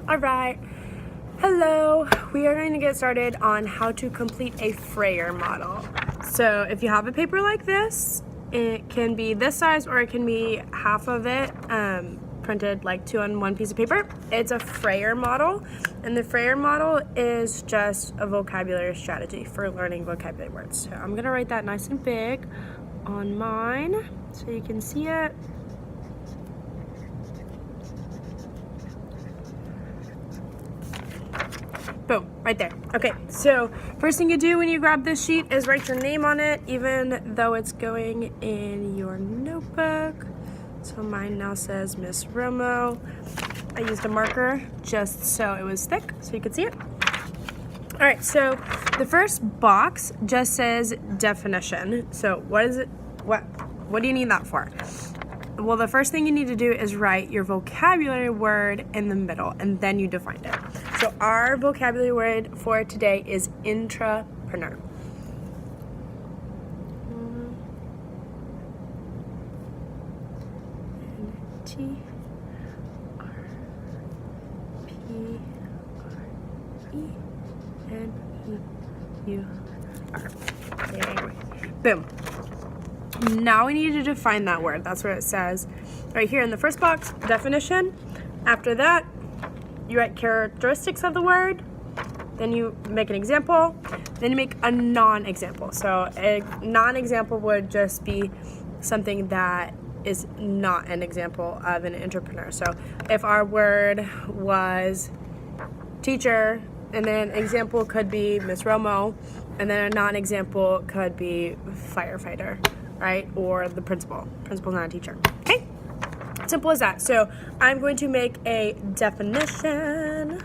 All right. Hello. We are going to get started on how to complete a Frayer model. So if you have a paper like this, it can be this size or it can be half of it printed like 2 on 1 piece of paper. It's a Frayer model, and the Frayer model is just a vocabulary strategy for learning vocabulary words. So I'm going to write that nice and big on mine so you can see it. Boom, right there. Okay, so first thing you do when you grab this sheet is write your name on it, even though it's going in your notebook. So mine now says Miss Romo. I used a marker just so it was thick so you could see it. All right, so the first box just says definition. So what is it? What do you need that for? Well, the first thing you need to do is write your vocabulary word in the middle, and then you define it. So our vocabulary word for today is intrapreneur. Intrapreneur. Boom. Now we need to define that word. That's what it says right here in the first box, definition. After that, you write characteristics of the word, then you make an example, then you make a non-example. So a non-example would just be something that is not an example of an intrapreneur. So if our word was teacher, and then example could be Miss Romo, and then a non-example could be firefighter, right? Or the principal. Principal's not a teacher. Okay? Simple as that. So I'm going to make a definition.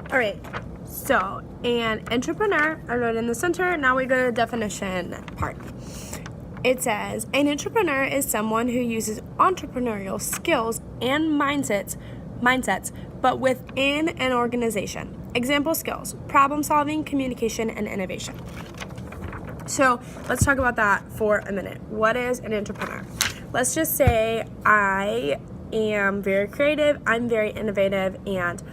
All right. So an intrapreneur, I wrote in the center. Now we go to the definition part. It says, an intrapreneur is someone who uses entrepreneurial skills and mindsets, but within an organization. Example skills: problem solving, communication, and innovation. So let's talk about that for a minute. What is an intrapreneur? Let's just say I am very creative, I'm very innovative, and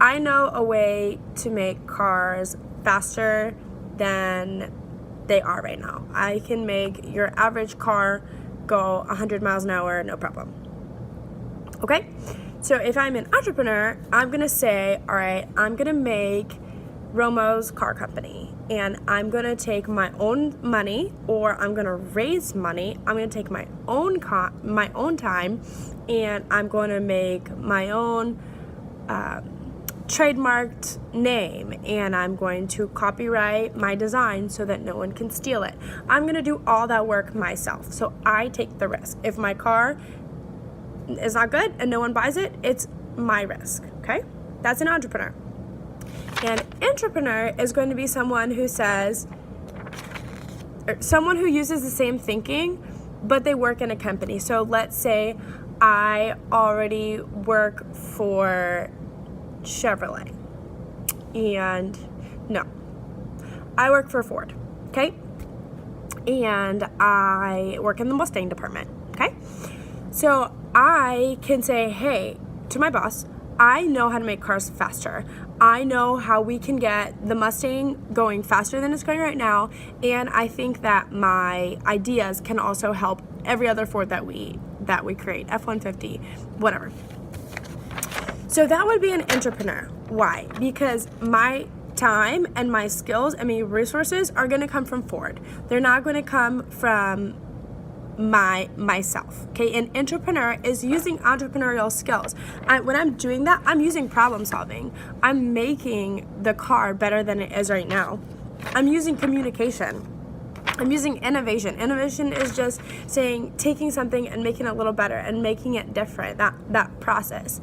I know a way to make cars faster than they are right now. I can make your average car go 100 miles an hour, no problem. Okay? So if I'm an entrepreneur, I'm gonna say, all right, I'm gonna make Romo's car company, and I'm gonna take my own money, or I'm gonna raise money. I'm gonna take my own time, and I'm gonna make my own trademarked name, and I'm going to copyright my design so that no one can steal it. I'm gonna do all that work myself, so I take the risk. If my car is not good and no one buys it, it's my risk, okay? That's an entrepreneur. An intrapreneur is going to be someone who says, or someone who uses the same thinking, but they work in a company. So let's say I already work for Chevrolet, and no, I work for Ford, okay? And I work in the Mustang department, okay? So I can say, hey, to my boss, I know how to make cars faster. I know how we can get the Mustang going faster than it's going right now, and I think that my ideas can also help every other Ford that we create, F-150, whatever. So that would be an intrapreneur. Why? Because my time and my skills and my resources are going to come from Ford. They're not going to come from myself. Okay, an intrapreneur is using entrepreneurial skills. When I'm doing that, I'm using problem solving. I'm making the car better than it is right now. I'm using communication. I'm using innovation. Innovation is just taking something and making it a little better and making it different, that process.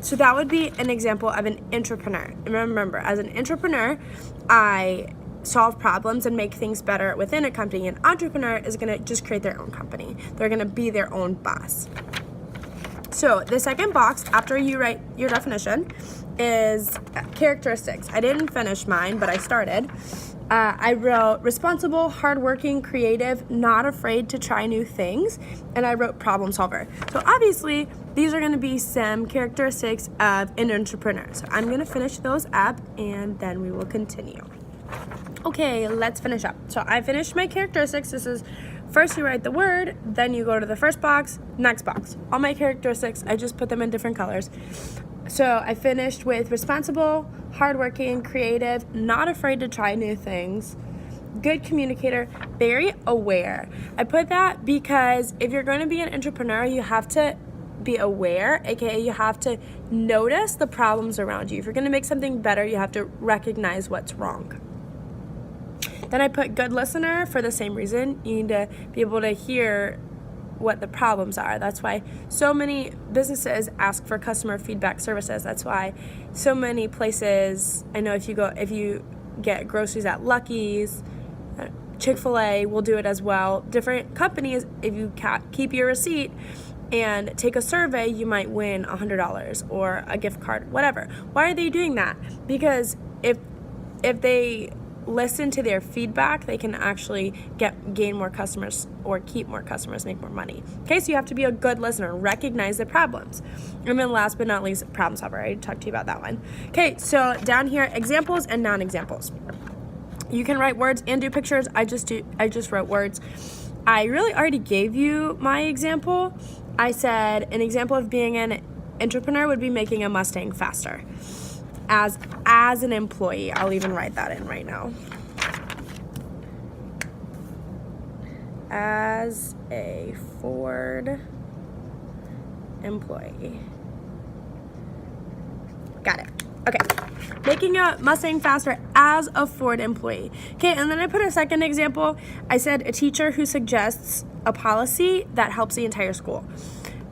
So that would be an example of an intrapreneur. And remember, as an intrapreneur, I solve problems and make things better within a company. An entrepreneur is going to just create their own company. They're going to be their own boss. So the second box, after you write your definition, is characteristics. I didn't finish mine, but I started. I wrote responsible, hardworking, creative, not afraid to try new things, and I wrote problem solver. So obviously, these are going to be some characteristics of an entrepreneur. So I'm going to finish those up, and then we will continue. Okay, let's finish up. So I finished my characteristics. This is first you write the word, then you go to the first box, next box. All my characteristics, I just put them in different colors. So I finished with responsible, hardworking, creative, not afraid to try new things, good communicator, very aware. I put that because if you're going to be an entrepreneur, you have to be aware, aka you have to notice the problems around you. If you're going to make something better, you have to recognize what's wrong. Then I put good listener for the same reason. You need to be able to hear what the problems are. That's why so many businesses ask for customer feedback services. That's why so many places, I know if you get groceries at Lucky's, Chick-fil-A will do it as well. Different companies, if you keep your receipt and take a survey, you might win $100 or a gift card, whatever. Why are they doing that? Because if they listen to their feedback, they can actually gain more customers or keep more customers, make more money. Okay, so you have to be a good listener, recognize the problems. And then last but not least, problem solver. I talked to you about that one. Okay, so down here, examples and non-examples. You can write words and do pictures. I just wrote words. I really already gave you my example. I said an example of being an entrepreneur would be making a Mustang faster. As an employee, I'll even write that in right now. As a Ford employee. Got it. Okay. Making a Mustang faster as a Ford employee. Okay, and then I put a second example. I said a teacher who suggests a policy that helps the entire school.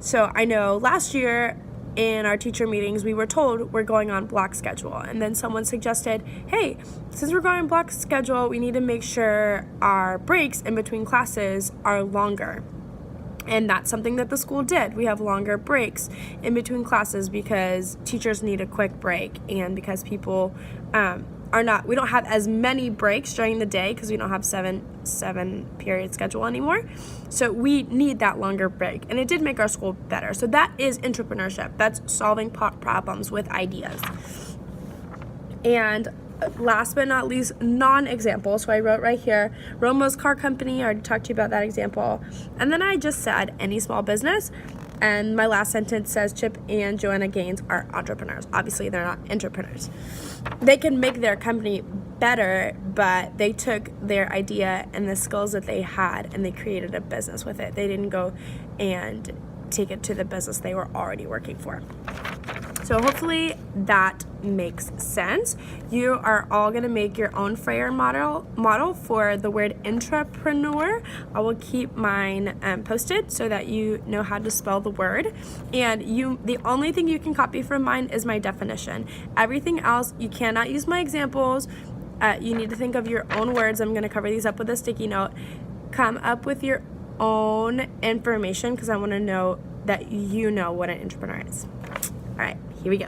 So I know last year in our teacher meetings, we were told we're going on block schedule. And then someone suggested, hey, since we're going on block schedule, we need to make sure our breaks in between classes are longer. And that's something that the school did. We have longer breaks in between classes because teachers need a quick break and because people we don't have as many breaks during the day because we don't have seven period schedule anymore. So we need that longer break. And it did make our school better. So that is entrepreneurship. That's solving problems with ideas. And last but not least, non-example. So I wrote right here, Romo's Car Company. I already talked to you about that example. And then I just said any small business. And my last sentence says Chip and Joanna Gaines are entrepreneurs. Obviously, they're not entrepreneurs. They can make their company better, but they took their idea and the skills that they had and they created a business with it. They didn't go and take it to the business they were already working for. So hopefully that makes sense. You are all going to make your own Frayer model for the word intrapreneur. I will keep mine posted so that you know how to spell the word. And the only thing you can copy from mine is my definition. Everything else, you cannot use my examples. You need to think of your own words. I'm going to cover these up with a sticky note. Come up with your own information because I want to know that you know what an entrepreneur is. All right, here we go.